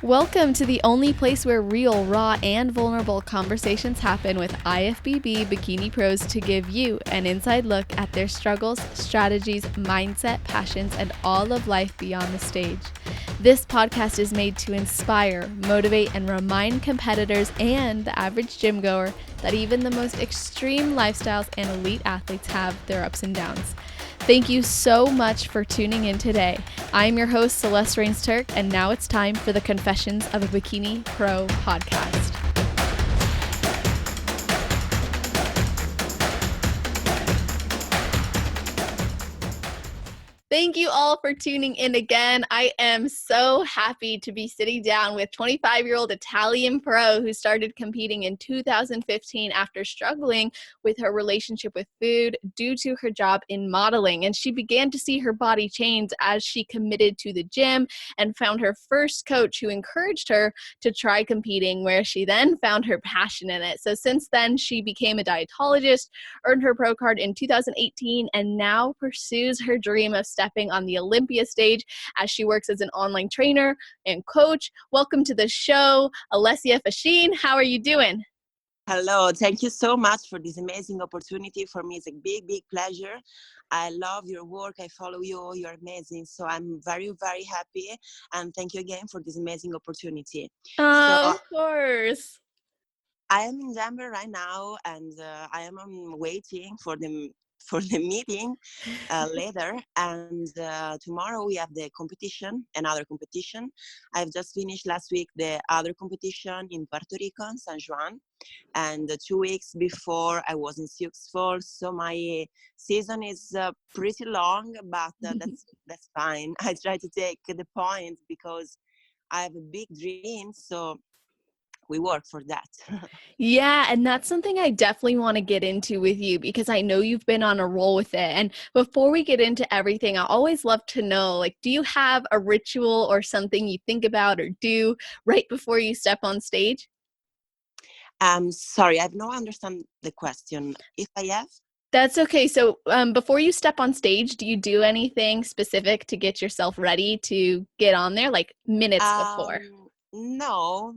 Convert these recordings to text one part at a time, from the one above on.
Welcome to the only place where real, raw, and vulnerable conversations happen with IFBB bikini pros to give you an inside look at their struggles, strategies, mindset, passions, and all of life beyond the stage. This podcast is made to inspire, motivate, and remind competitors and the average gym goer that even the most extreme lifestyles and elite athletes have their ups and downs. Thank you so much for tuning in today. I'm your host, Celeste Rains-Turk, and now it's time for the Confessions of a Bikini Pro podcast. Thank you all for tuning in again. I am so happy to be sitting down with 25-year-old Italian pro who started competing in 2015 after struggling with her relationship with food due to her job in modeling. And she began to see her body change as she committed to the gym and found her first coach who encouraged her to try competing, where she then found her passion in it. So since then, she became a dietologist, earned her pro card in 2018, and now pursues her dream of stepping on the Olympia stage as she works as an online trainer and coach. Welcome to the show, Alessia Facchin. How are you doing? Hello, thank you so much for this amazing opportunity. For me, it's a big, big pleasure. I love your work. I follow you. You're amazing. So I'm very, very happy. And thank you again for this amazing opportunity. So Of course. I am in Denver right now, and I am waiting for the meeting later. And tomorrow we have the competition, another competition. I've just finished last week the other competition in Puerto Rico, San Juan. And 2 weeks before I was in Sioux Falls, so my season is pretty long, but that's fine. I try to take the points because I have a big dream, so we work for that. Yeah, and that's something I definitely want to get into with you because I know you've been on a roll with it. And before we get into everything, I always love to know, like, do you have a ritual or something you think about or do right before you step on stage? Sorry, I've not understand the question. If I have? That's okay. So, before you step on stage, do you do anything specific to get yourself ready to get on there, like minutes before? No.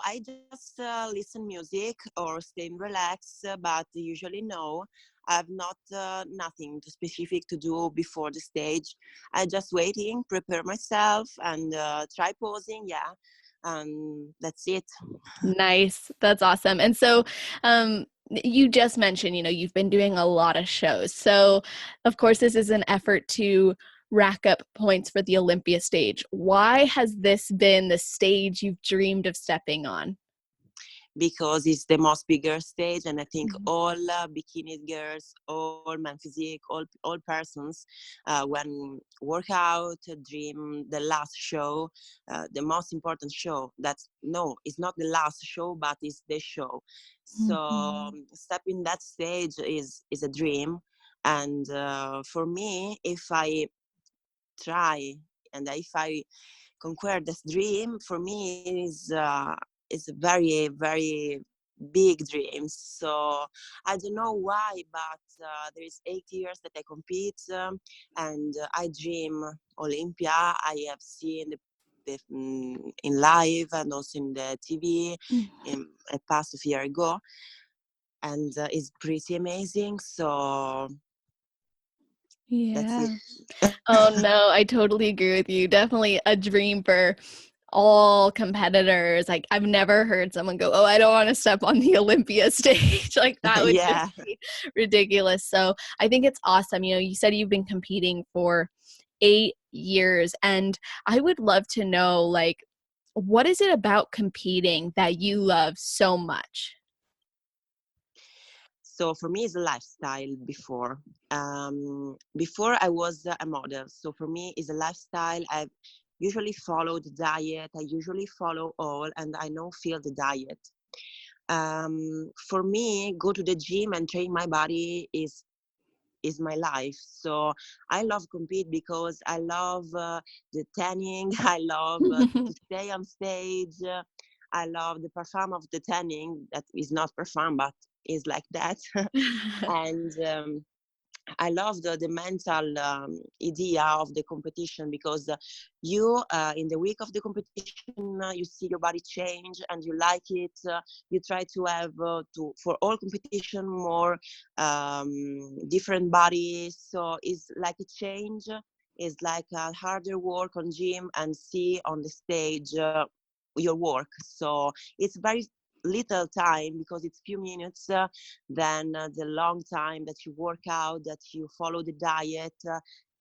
I just listen music or stay relaxed, but usually no. I've not nothing too specific to do before the stage. I just waiting, prepare myself, and try posing. Yeah, that's it. Nice. That's awesome. And so, you just mentioned, you've been doing a lot of shows. So, of course, this is an effort to rack up points for the Olympia stage. Why has this been the stage you've dreamed of stepping on? Because it's the most bigger stage, and I think Mhm. all bikini girls, all man physique, all persons, when work out, dream the last show, the most important show. That's no, it's not the last show, but it's the show. So Mhm. stepping that stage is a dream, and for me, if I try and if I conquer this dream, for me is a very, very big dream. So I don't know why, but there is 8 years that I compete, and I dream Olympia. I have seen in live and also in the TV in a past of year ago, and it's pretty amazing. So that's it. Yeah. Oh, no, I totally agree with you. Definitely a dream for all competitors. Like, I've never heard someone go, "Oh, I don't want to step on the Olympia stage." Like, that would just Yeah. be ridiculous. So, I think it's awesome. You said you've been competing for 8 years, and I would love to know, like, what is it about competing that you love so much? So for me, it's a lifestyle before. Before I was a model. So for me, it's a lifestyle. I usually follow the diet. I usually follow all, and I know feel the diet. For me, go to the gym and train my body is my life. So I love compete because I love the tanning. I love to stay on stage. I love the perform of the tanning that is not perform but is like that. And I love the mental idea of the competition, because you in the week of the competition you see your body change and you like it. You try to have for all competition more different bodies. So it's like a change. It's like a harder work on gym and see on the stage your work. So it's very little time, because it's few minutes than the long time that you work out, that you follow the diet,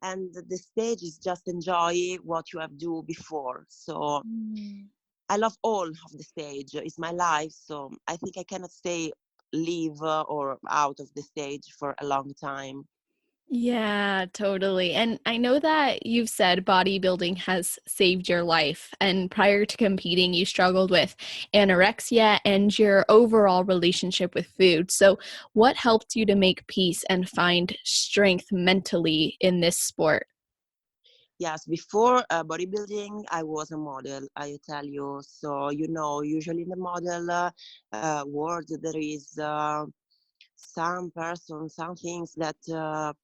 and the stage is just enjoy what you have do before. So Mm. I love all of the stage. It's my life, so I think I cannot stay leave or out of the stage for a long time. Yeah, totally. And I know that you've said bodybuilding has saved your life. And prior to competing, you struggled with anorexia and your overall relationship with food. So, what helped you to make peace and find strength mentally in this sport? Yes, before bodybuilding, I was a model, I tell you. So, usually in the model world, there is some person, some things that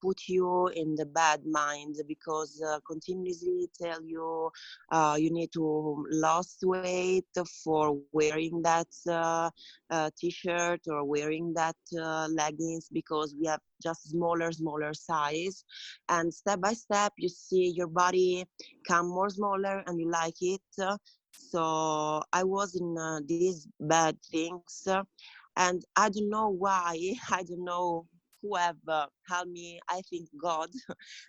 put you in the bad mind, because continuously tell you you need to lose weight for wearing that t-shirt or wearing that leggings, because we have just smaller size, and step by step you see your body come more smaller and you like it. So I was in these bad things, and I don't know why. I don't know who have helped me. I think God.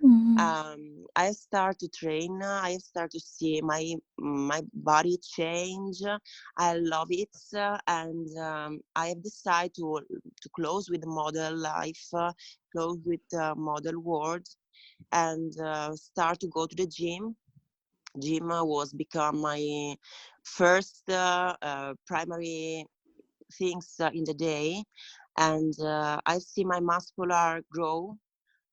Mhm. I start to train. I start to see my body change. I love it, and I have decided to close with the model life, close with the model world, and start to go to the gym. Gym was become my first primary things in the day, and I see my muscular grow.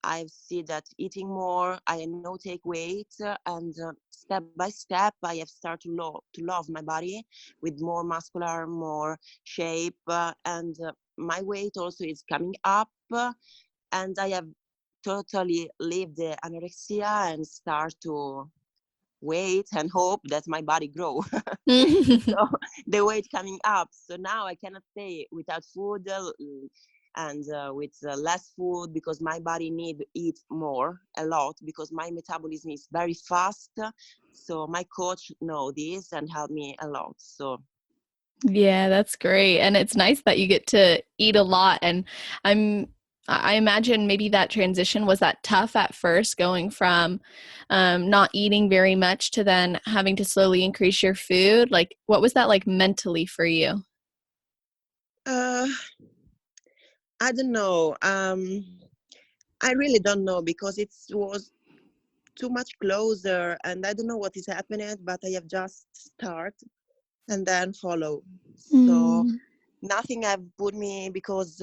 I see that eating more, I know take weight, and step by step, I have started to love my body with more muscular, more shape, and my weight also is coming up, and I have totally leave the anorexia and start to wait and hope that my body grow. So the weight coming up. So now I cannot stay without food, and with less food, because my body need eat more a lot, because my metabolism is very fast. So my coach know this and help me a lot. So Yeah, that's great. And it's nice that you get to eat a lot. And I'm I imagine maybe that transition was that tough at first, going from not eating very much to then having to slowly increase your food. Like, what was that like mentally for you? uh, I don't know. I really don't know, because it was too much closer, and I don't know what is happening, but I have just start and then follow. So Mm, nothing have put me, because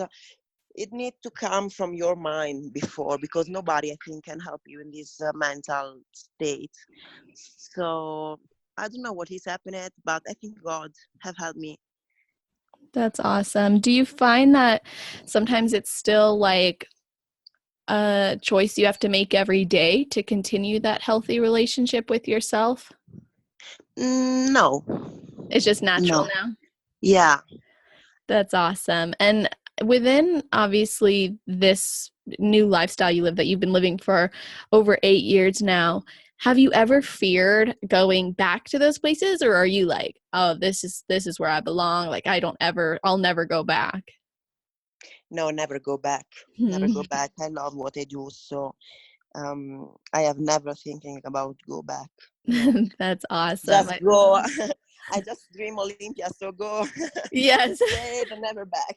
it need to come from your mind before, because nobody I think can help you in this mental state. So I don't know what is happening, but I think God have helped me. that's awesome. Do you find that sometimes it's still like a choice you have to make every day to continue that healthy relationship with yourself? No, It's just natural no, now. yeah. That's awesome. And within obviously this new lifestyle you live that you've been living for over 8 years now, have you ever feared going back to those places, or are you like, oh, this is where I belong. Like I'll never go back. No, never go back. Never go back. I love what I do, so I have never thinking about go back. No, That's awesome. just go. I just dream Olympia, so go Yes. straight and never back.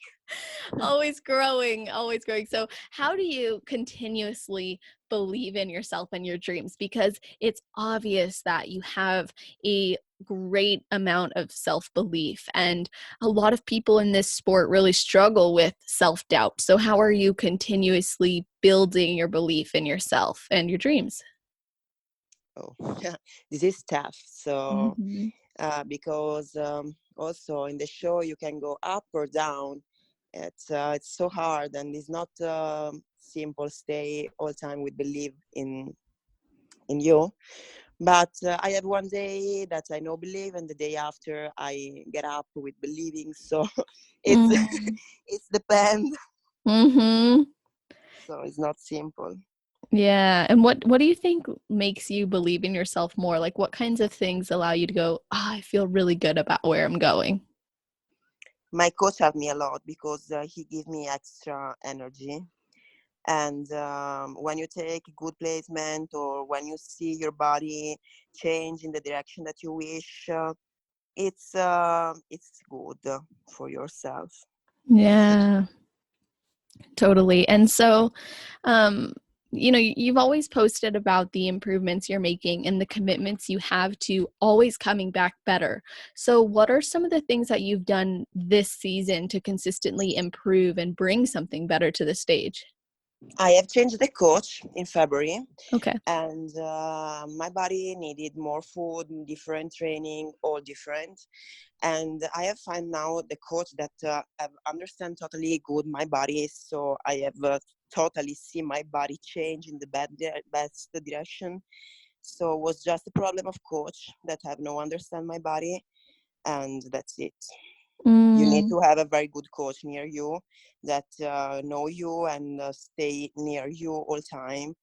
Always growing, always growing. So, how do you continuously believe in yourself and your dreams? Because it's obvious that you have a great amount of self belief, and a lot of people in this sport really struggle with self doubt. So, how are you continuously building your belief in yourself and your dreams? Oh, this is tough. So Mhm. because also in the show you can go up or down. It's so hard, and it's not simple. Stay all time with believe in you. But I have one day that I no believe, and the day after I get up with believing. So it's Mm. it's depend. Mm-hmm. So it's not simple. Yeah. And what do you think makes you believe in yourself more? Like what kinds of things allow you to go, I feel really good about where I'm going? My coach helped me a lot because he gave me extra energy. And when you take good placement, or when you see your body change in the direction that you wish, it's good for yourself. Yeah, totally. And so, um, you've always posted about the improvements you're making and the commitments you have to always coming back better. So, what are some of the things that you've done this season to consistently improve and bring something better to the stage? I have changed the coach in February, Okay. and my body needed more food, different training, all different. And I have found now the coach that have understand totally good my body, so I have totally see my body change in the best direction. So it was just a problem of coach that have no understand my body, and that's it. You need Mm, to have a very good coach near you that know you and stay near you all time.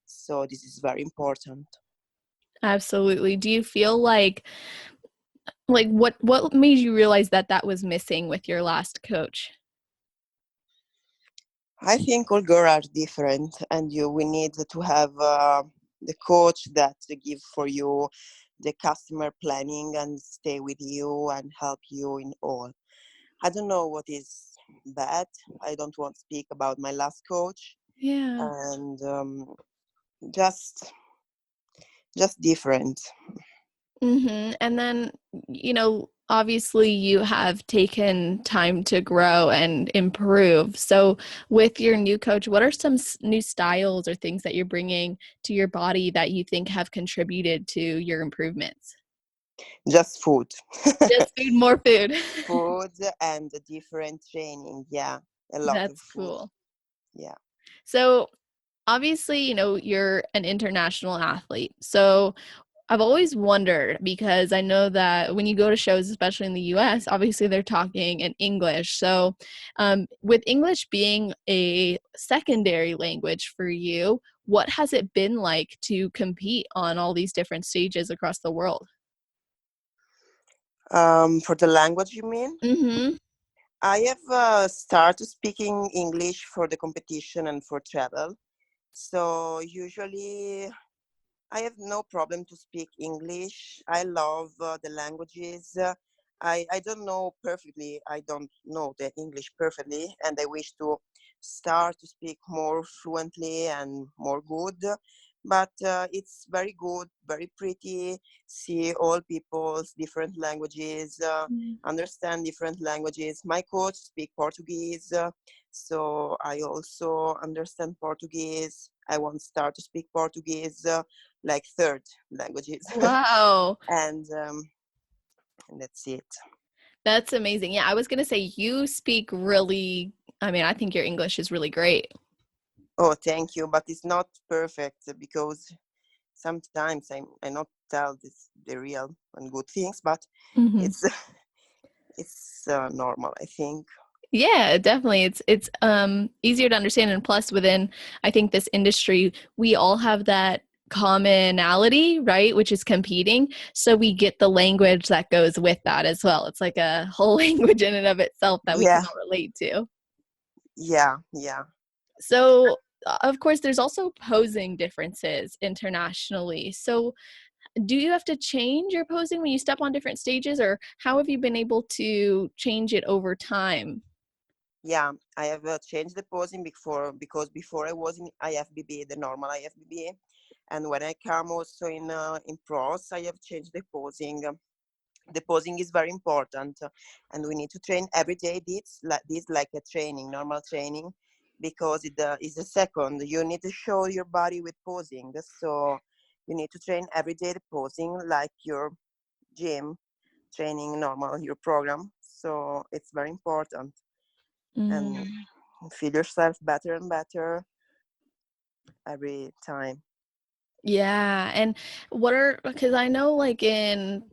So this is very important. absolutely. Do you feel like what made you realize that that was missing with your last coach? I think all girls are different, and you we need to have the coach that give for you the customer planning and stay with you and help you in all. I don't know what is bad. I don't want to speak about my last coach, Yeah. and just just different. And then, obviously you have taken time to grow and improve. So, with your new coach, what are some new styles or things that you're bringing to your body that you think have contributed to your improvements? Just food. Just food, more food. Food and different training. Yeah, a lot of That's food. cool. Yeah. So, obviously, you're an international athlete. So, I've always wondered because I know that when you go to shows, especially in the US, obviously they're talking in English. So, with English being a secondary language for you, what has it been like to compete on all these different stages across the world? For the language, you mean? Mm-hmm. I have started speaking English for the competition and for travel. So usually I have no problem to speak English. I love the languages. I don't know perfectly. I don't know the English perfectly, and I wish to start to speak more fluently and more good. But it's very good, very pretty. See all people's different languages, understand different languages. My coach speak Portuguese, so I also understand Portuguese. I want to start to speak Portuguese. Like third languages. Wow. And and that's it. That's amazing. Yeah, I was going to say you speak really, I mean, I think your English is really great. Oh, thank you, but it's not perfect because sometimes I not tell this the real and good things, but Mm-hmm. it's it's normal, I think. Yeah, definitely. It's easier to understand, and plus within I think this industry, we all have that commonality, right? Which is competing. So we get the language that goes with that as well. It's like a whole language in and of itself that we can Yeah, all relate to. yeah. So of course there's also posing differences internationally. So do you have to change your posing when you step on different stages, or how have you been able to change it over time? Yeah, I have changed the posing before because before I was in IFBB, the normal IFBB, and when I come also in pros, I have changed the posing. The posing is very important, and we need to train every day. This like a training, normal training, because it is a second. You need to show your body with posing, so you need to train every day the posing like your gym training, normal your program. So it's very important, and Mm. feel yourself better and better. every time. Yeah, and what are because I know like in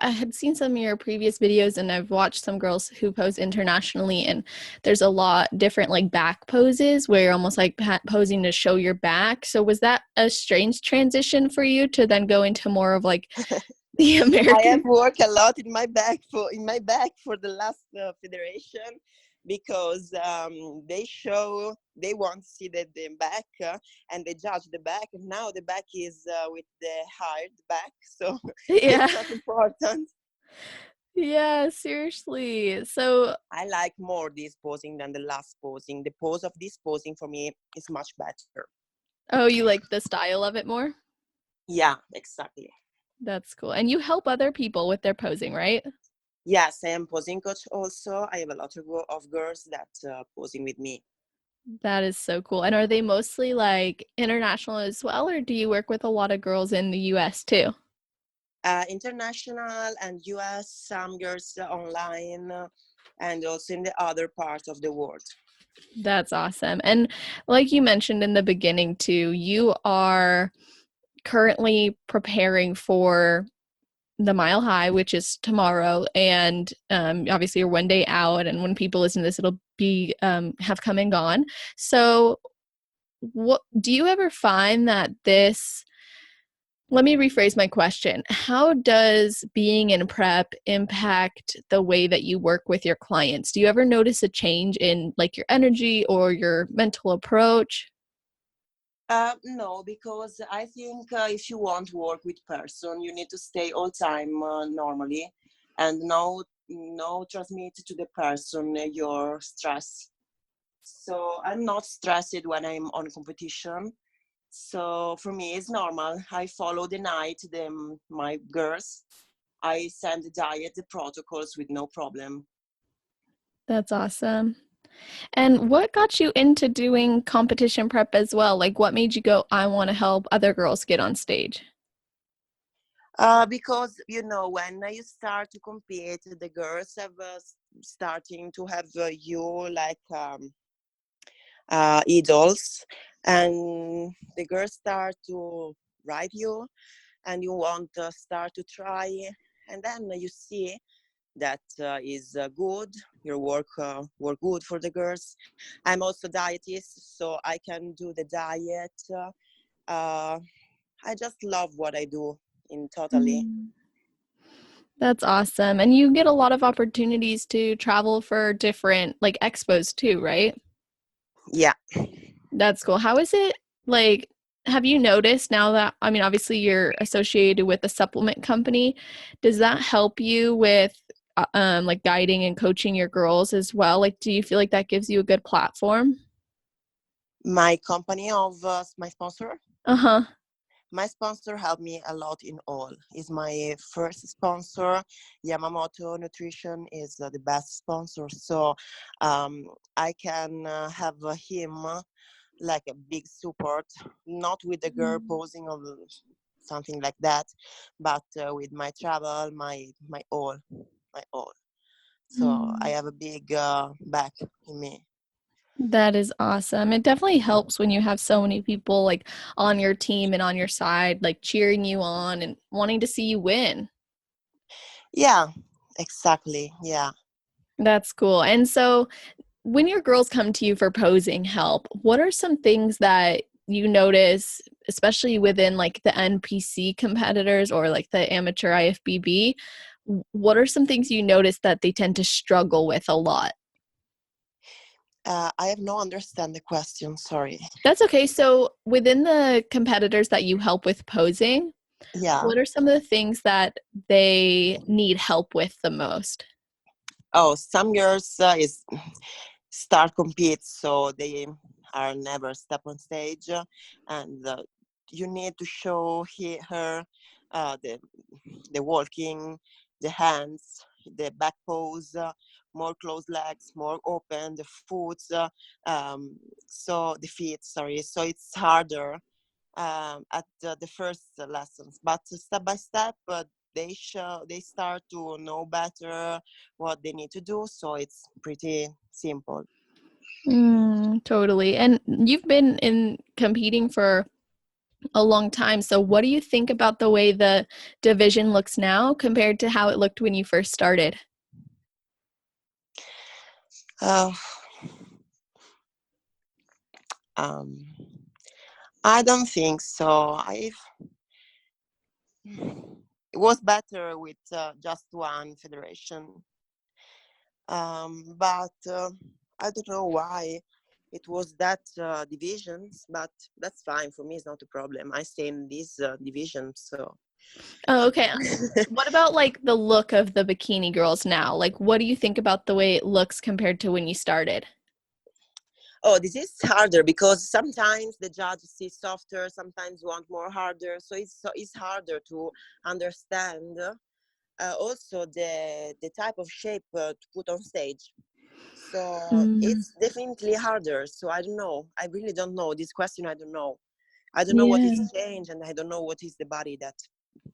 I had seen some of your previous videos and I've watched some girls who pose internationally and there's a lot different like back poses where you're almost like posing to show your back. So was that a strange transition for you to then go into more of like the I have American? worked a lot in my back for the last federation, because they want to see the back, and they judge the back. Now the back is with the hard back, so Yeah. it's not important. Yeah, seriously. So, I like more this posing than the last posing. The pose of this posing for me is much better. oh, you like the style of it more? Yeah, exactly. That's cool. And you help other people with their posing, right? Yes, I am posing coach also. I have a lot of girls that posing with me. That is so cool. And are they mostly like international as well, or do you work with a lot of girls in the US too? International and US, some girls online, and also in the other parts of the world. That's awesome. And like you mentioned in the beginning too, you are currently preparing for the Mile High, which is tomorrow, and obviously you're one day out. And when people listen to this, it'll be have come and gone. So, what do you ever find that this let me rephrase my question. How does being in prep impact the way that you work with your clients? Do you ever notice a change in like your energy or your mental approach? No, because I think if you want to work with person, you need to stay all time normally, and no transmit to the person your stress. So I'm not stressed when I'm on competition. So for me, it's normal. I follow the night, my girls. I send the diet, the protocols with no problem. That's awesome. And what got you into doing competition prep as well? Like what made you go, I want to help other girls get on stage? Because when you start to compete, the girls have starting to have you like idols, and the girls start to write you, and you want to start to try, and then you see that is good. Your work good for the girls. I'm also dietist, so I can do the diet. Uh, I just love what I do in totally. Mm. That's awesome. And you get a lot of opportunities to travel for different like expos too, right? Yeah. That's cool. How is it like have you noticed now that I mean obviously you're associated with a supplement company, does that help you with like guiding and coaching your girls as well? Like do you feel like that gives you a good platform? My company of my sponsor. Uh-huh. My sponsor helped me a lot in all. Is my first sponsor. Yamamoto Nutrition is the best sponsor. So um, I can have him like a big support, not with the girl Mm. posing or something like that, but with my travel, my all. So I Mm. have a big back in me. That is awesome. It definitely helps when you have so many people like on your team and on your side, like cheering you on and wanting to see you win. Yeah, exactly. Yeah. That's cool. And so when your girls come to you for posing help, what are some things that you notice, especially within like the NPC competitors or like the amateur IFBB? What are some things you notice that they tend to struggle with a lot? I have no understand the question. Sorry. That's okay. So within the competitors that you help with posing, Yeah. what are some of the things that they need help with the most? Oh, some girls is start compete, so they are never step on stage, and you need to show her uh, the the walking, the hands, the back pose, more closed legs, more open, the foot, um, so the feet. Sorry, so it's harder at the first lessons, but step by step they start to know better what they need to do, so it's pretty simple. Totally. And you've been in competing for a long time. So what do you think about the way the division looks now compared to how it looked when you first started? Uh, um, I don't think so. It was better with just one federation, but I don't know why it was that divisions. But that's fine for me. It's not a problem. I stay in this division, so. Oh, okay. What about like the look of the bikini girls now? Like, what do you think about the way it looks compared to when you started? Oh, this is harder because sometimes the judges see softer, sometimes want more harder. So it's harder to understand. Also, the type of shape to put on stage. So Mm, it's definitely harder. So I don't know. I really don't know this question. I don't know. I don't know what is yeah. change, and I don't know what is the body that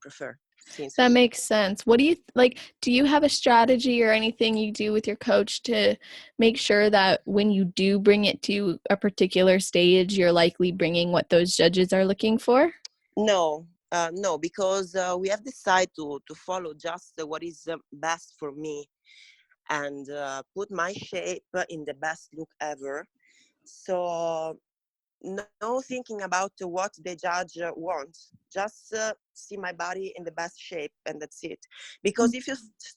prefer. That Sincerely. makes sense. What do you like? Do you have a strategy or anything you do with your coach to make sure that when you do bring it to a particular stage, you're likely bringing what those judges are looking for? No, no, because we have decided to follow just what is best for me and put my shape in the best look ever. So no thinking about what the judge wants. Just see my body in the best shape, and that's it. Because if you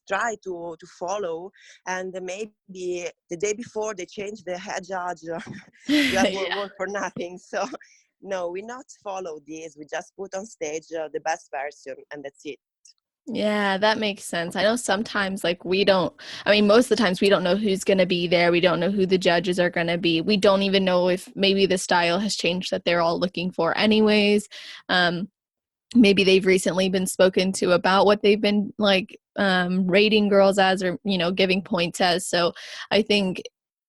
try to follow, and maybe the day before they change the head judge, you have Yeah. work for nothing. So no, we not follow this. We just put on stage the best version, and that's it. Yeah, that makes sense. I know sometimes, like, I mean, most of the times we don't know who's going to be there. We don't know who the judges are going to be. We don't even know if maybe the style has changed that they're all looking for, anyways. Um, Maybe they've recently been spoken to about what they've been like rating girls as or giving points as. So I think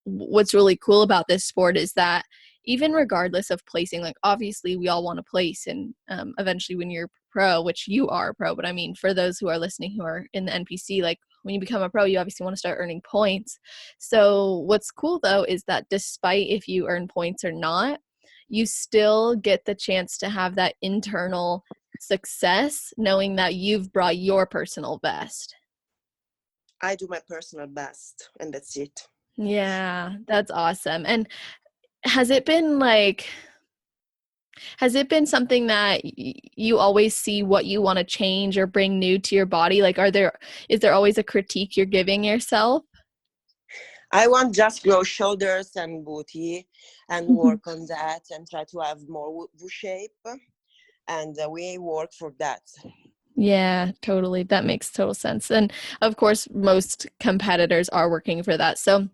what's really cool about this sport is that even regardless of placing, like obviously we all want to place and eventually when you're pro, which you are a pro, but I mean for those who are listening who are in the NPC, like when you become a pro you obviously want to start earning points. So what's cool though is that despite if you earn points or not, you still get the chance to have that internal success knowing that you've brought your personal best. I do my personal best, and that's it. Yeah, that's awesome. And has it been like has it been something that you always see what you want to change or bring new to your body? Like is there always a critique you're giving yourself? I want just grow shoulders and booty and Mhm. work on that and try to have more V shape. And we work for that. Yeah, totally. That makes total sense. And of course, most competitors are working for that. So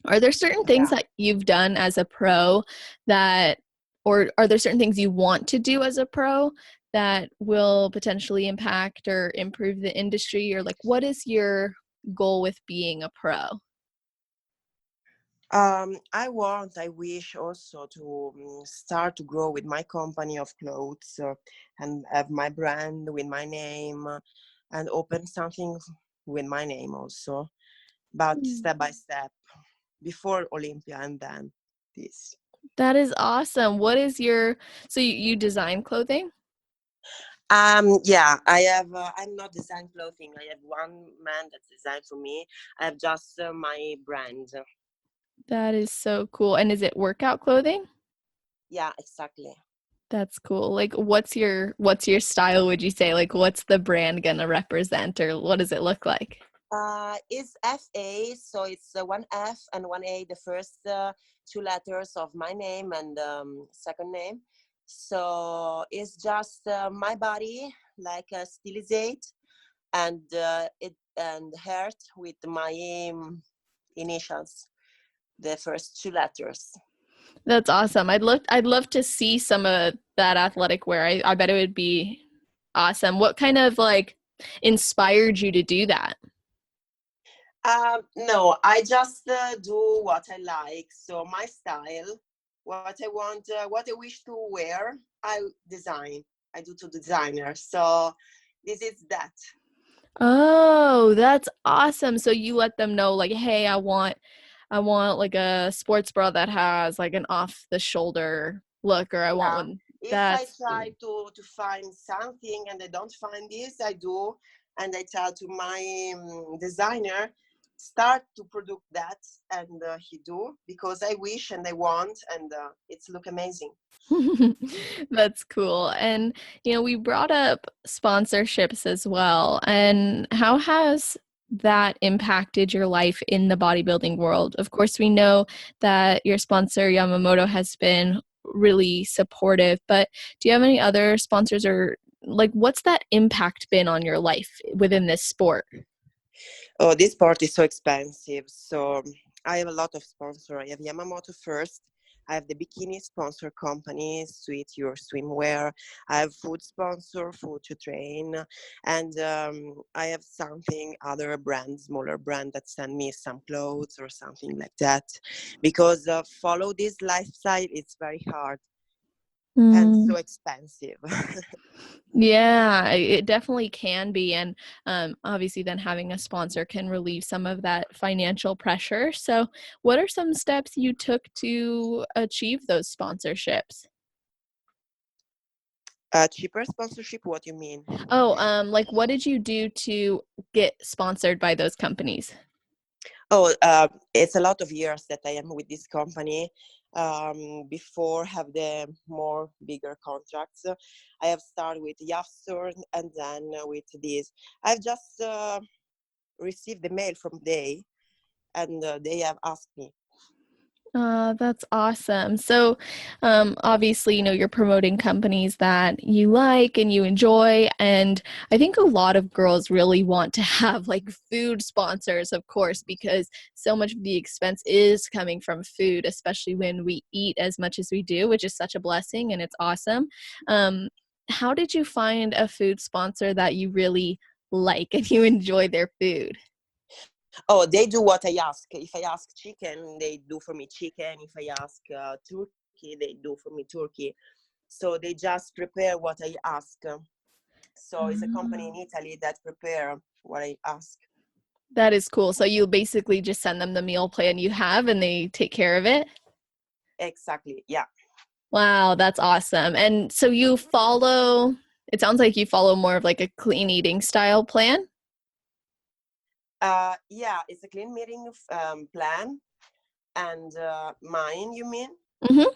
are there certain things Yeah. that you've done as a pro that, or are there certain things you want to do as a pro that will potentially impact or improve the industry? Or like, what is your goal with being a pro? I wish also to start to grow with my company of clothes and have my brand with my name and open something with my name also, but Mm. step by step before Olympia and then this. That is awesome. So you design clothing? Yeah, I have. I'm not design clothing. I have one man that's designed for me. I have just my brand. That is so cool. And is it workout clothing? Yeah, exactly. That's cool. Like what's your style, would you say? Like what's the brand gonna represent or what does it look like? It's FA, so it's one F and one A, the first two letters of my name and second name. So it's just my body, like a stylizate, and it and heart with my initials, the first two letters. That's awesome. I'd love to see some of that athletic wear. I bet it would be awesome. What kind of like inspired you to do that? No, I just do what I like. So my style, what I want, what I wish to wear, I design. I do to designer. So this is that. Oh, that's awesome. So you let them know like, "Hey, I want I want like a sports bra that has like an off the shoulder look, or I want Yeah. one If I that's try to find something and I don't find this, I do, and I tell to my designer, start to produce that, and he do because I wish and I want, and it's look amazing. That's cool. And, we brought up sponsorships as well. And how has that impacted your life in the bodybuilding world? Of course, we know that your sponsor, Yamamoto, has been really supportive, but do you have any other sponsors, or like what's that impact been on your life within this sport? Oh, this sport is so expensive. So I have a lot of sponsors. I have Yamamoto first. I have the bikini sponsor company, Sweet Your Swimwear. I have food sponsor, Food to Train. And I have something, other brand, smaller brand that send me some clothes or something like that. Because follow this lifestyle, it's very hard and so expensive. Yeah, it definitely can be. And obviously, then having a sponsor can relieve some of that financial pressure. So, what are some steps you took to achieve those sponsorships? Cheaper sponsorship, what you mean? Oh, like what did you do to get sponsored by those companies? Oh, it's a lot of years that I am with this company. Before have the more bigger contracts, I have started with Yastur and then with this. I've just received the mail from they, and they have asked me. That's awesome. So, obviously, you're promoting companies that you like and you enjoy. And I think a lot of girls really want to have like food sponsors, of course, because so much of the expense is coming from food, especially when we eat as much as we do, which is such a blessing and it's awesome. Um, how did you find a food sponsor that you really like and you enjoy their food? Oh, they do what I ask. If I ask chicken, they do for me chicken. If I ask turkey, they do for me turkey. So they just prepare what I ask. So it's a company in Italy that prepare what I ask. That is cool. So you basically just send them the meal plan you have and they take care of it? Exactly. Yeah. Wow, that's awesome. And so it sounds like you follow more of like a clean eating style plan? Yeah, it's a clean meeting plan. And mine, you mean? Hmm.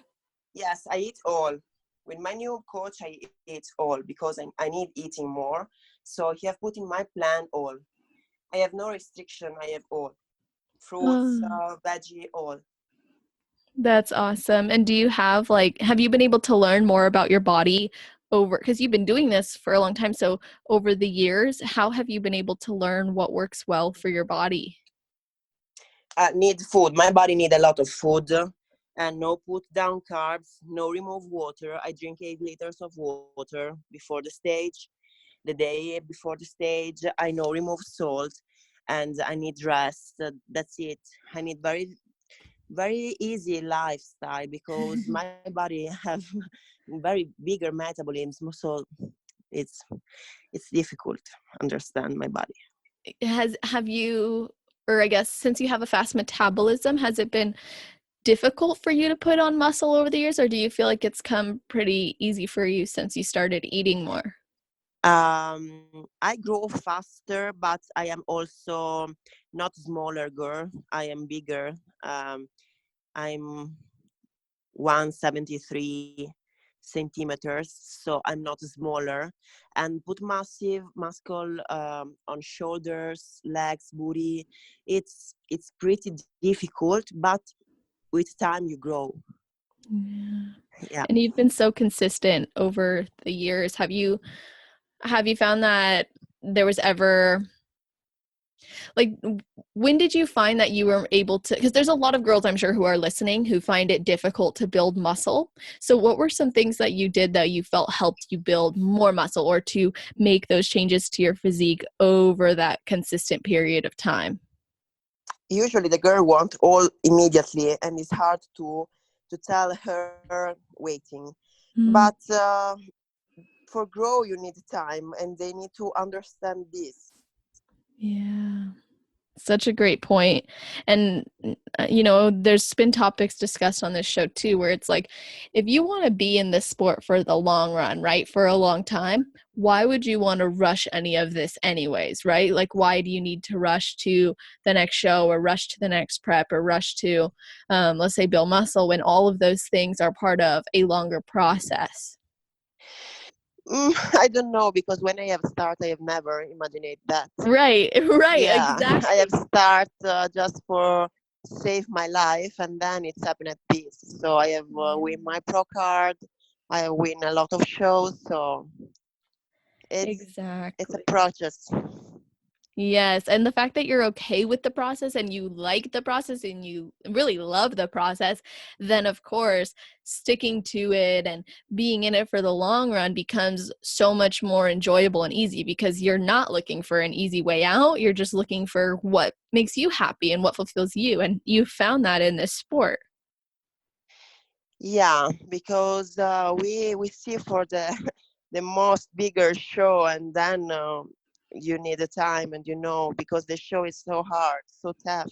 Yes, I eat all. With my new coach, I eat all because I need eating more. So he have put in my plan all. I have no restriction. I have all. Fruits, Oh, veggie, all. that's awesome. And do you have you been able to learn more about your body because you've been doing this for a long time. So over the years, how have you been able to learn what works well for your body? Need food. My body need a lot of food. And no put down carbs, no remove water. I drink 8 liters of water before the stage. The day before the stage, I know remove salt, and I need rest. That's it. I need very easy lifestyle because my body have very bigger metabolism, so it's it's difficult understand my body. Have you, or I guess since you have a fast metabolism, has it been difficult for you to put on muscle over the years, or do you feel like it's come pretty easy for you since you started eating more? I grow faster, but I am also not smaller girl. I am bigger. um, I'm 173 centimeters, so I'm not smaller, and put massive muscle on shoulders, legs, booty. It's pretty difficult, but with time you grow. Yeah. Yeah. And you've been so consistent over the years. Have you found that there was ever like when did you find that you were able to, because there's a lot of girls I'm sure who are listening who find it difficult to build muscle. So what were some things that you did that you felt helped you build more muscle or to make those changes to your physique over that consistent period of time? Usually the girl want all immediately, and it's hard to tell her waiting. But Mm, for grow you need time, and they need to understand this. yeah. Such a great point. And, there's been topics discussed on this show too, where it's like, if you want to be in this sport for the long run, right, for a long time, why would you want to rush any of this anyways, right? Like, why do you need to rush to the next show or rush to the next prep or rush to, let's say, build muscle when all of those things are part of a longer process? I don't know, because when I have started, I have never imagined that. Right, right, Yeah, I have exactly. started just for save my life, and then it's happened at this. So I have win my pro card. I win a lot of shows. So it's a Exactly. process. Yes, and the fact that you're okay with the process and you like the process and you really love the process, then of course, sticking to it and being in it for the long run becomes so much more enjoyable and easy because you're not looking for an easy way out. You're just looking for what makes you happy and what fulfills you. And you found that in this sport. Yeah, because we see for the the most bigger show, and then you need the time, and because the show is so hard, so tough.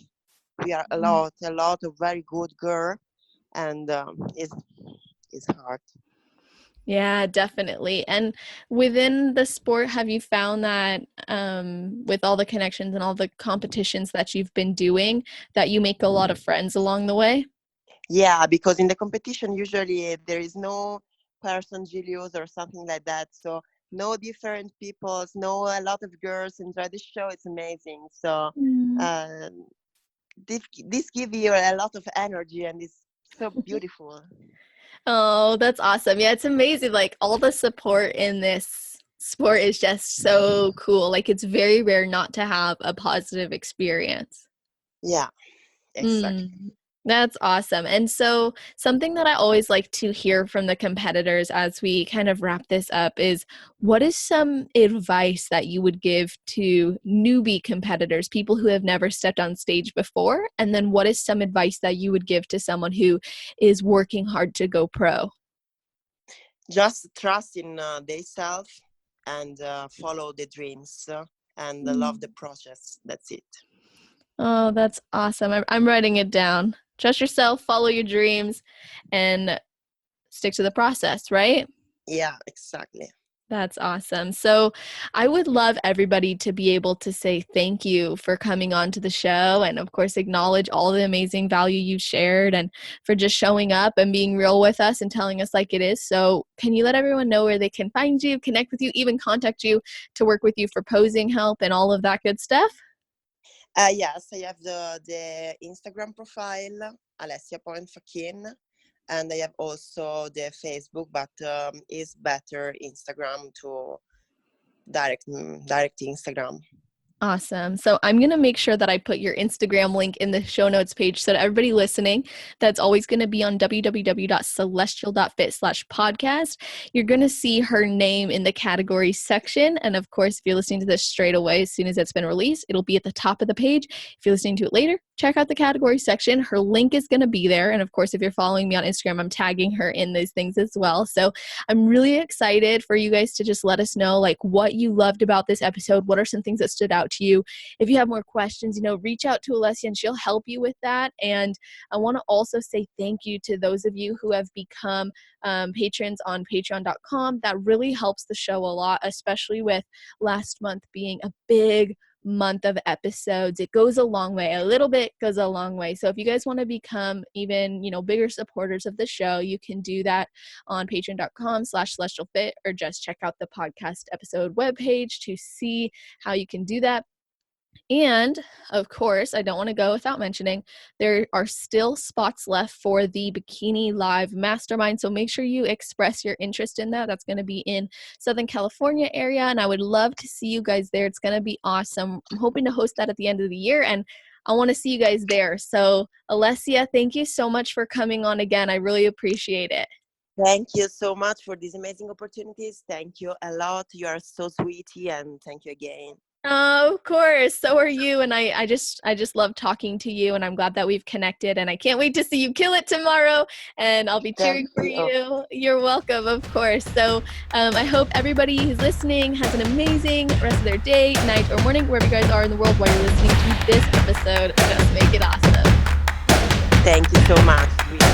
We are a lot of very good girl, and it's hard. Yeah, definitely. And within the sport, have you found that with all the connections and all the competitions that you've been doing, that you make a lot of friends along the way? Yeah, because in the competition usually there is no person jealous or something like that. So no different peoples, no a lot of girls enjoy the show. It's amazing. So Mm. uh, this gives you a lot of energy, and it's so beautiful. Oh, that's awesome. Yeah, it's amazing. Like all the support in this sport is just so cool. Like it's very rare not to have a positive experience. Yeah, exactly. Mm, that's awesome. And so, something that I always like to hear from the competitors as we kind of wrap this up is what is some advice that you would give to newbie competitors, people who have never stepped on stage before? And then, what is some advice that you would give to someone who is working hard to go pro? Just trust in themselves, and follow the dreams, and love the process. That's it. Oh, that's awesome. I'm writing it down. Trust yourself, follow your dreams, and stick to the process, right? Yeah, exactly. That's awesome. So, I would love everybody to be able to say thank you for coming on to the show and, of course, acknowledge all the amazing value you shared and for just showing up and being real with us and telling us like it is. So, can you let everyone know where they can find you, connect with you, even contact you to work with you for posing help and all of that good stuff? Yes, I have the Instagram profile, Alessia.Facchin, and I have also the Facebook, but it's better Instagram to direct Instagram. Awesome. So I'm going to make sure that I put your Instagram link in the show notes page so that everybody listening, that's always going to be on www.celestial.fit/podcast. You're going to see her name in the category section. And of course, if you're listening to this straight away, as soon as it's been released, it'll be at the top of the page. If you're listening to it later, check out the category section. Her link is going to be there. And of course, if you're following me on Instagram, I'm tagging her in those things as well. So I'm really excited for you guys to just let us know like what you loved about this episode. What are some things that stood out to you? If you have more questions, reach out to Alessia and she'll help you with that. And I want to also say thank you to those of you who have become patrons on patreon.com. That really helps the show a lot, especially with last month being a big month of episodes. It goes a long way. A little bit goes a long way. So if you guys want to become even, bigger supporters of the show, you can do that on patreon.com/celestialfit, or just check out the podcast episode webpage to see how you can do that. And of course, I don't want to go without mentioning there are still spots left for the Bikini Live Mastermind. So make sure you express your interest in that. That's going to be in Southern California area. And I would love to see you guys there. It's going to be awesome. I'm hoping to host that at the end of the year. And I want to see you guys there. So, Alessia, thank you so much for coming on again. I really appreciate it. Thank you so much for these amazing opportunities. Thank you a lot. You are so sweetie, and thank you again. Oh, of course. So are you. And I just love talking to you, and I'm glad that we've connected, and I can't wait to see you kill it tomorrow, and I'll be Thank cheering for you. you. You're welcome, of course. So I hope everybody who's listening has an amazing rest of their day, night, or morning, wherever you guys are in the world while you're listening to this episode. Just make it awesome. Thank you so much, sweetie.